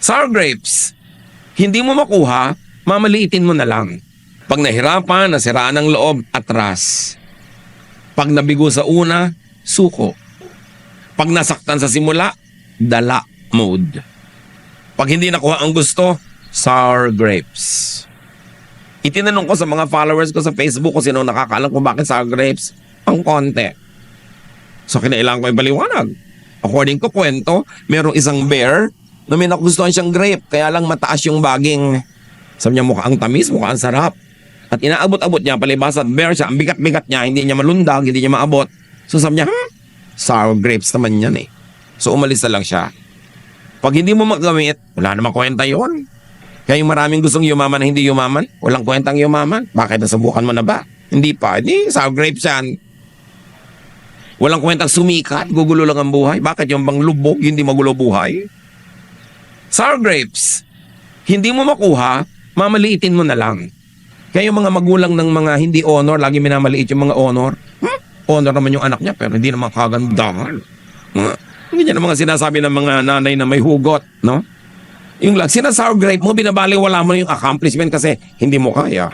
Sour grapes, hindi mo makuha, mamaliitin mo na lang. Pag nahirapan, nasiraan ng loob, atras. Pag nabigo sa una, suko. Pag nasaktan sa simula, dala mode. Pag hindi nakuha ang gusto, sour grapes. Itinanong ko sa mga followers ko sa Facebook kung sino nakakaalam kung bakit sour grapes. Ang konti. So kinailangan ko ipaliwanag. According ko kwento, merong isang bear na may nagustuhan siyang grape, kaya lang mataas yung baging. Sabi niya mukhang tamis, mukhang sarap. At inaabot-abot niya, palibas at bear siya, ang bigat-bigat niya, hindi niya malundag, hindi niya maabot. So sabi niya, sour grapes naman yan eh. So umalis na lang siya. Pag hindi mo magamit, wala namang kwenta yon. Kaya yung maraming gustong yumaman na hindi yumaman, walang kwentang yumaman. Bakit nasubukan mo na ba? Hindi pa, hindi, sour grapes yan. Walang kwentang sumikat, gugulo lang ang buhay. Bakit yung bang lubog, hindi magulo buhay? Sour grapes, hindi mo makuha, mamaliitin mo na lang. Kaya yung mga magulang ng mga hindi honor, lagi minamaliit yung mga honor. Honor naman yung anak niya, pero hindi naman kagandahan. Hindi niya naman sinasabi ng mga nanay na may hugot, no? Yung lang, sina-sour grape mo, binabaliwala mo yung accomplishment kasi hindi mo kaya.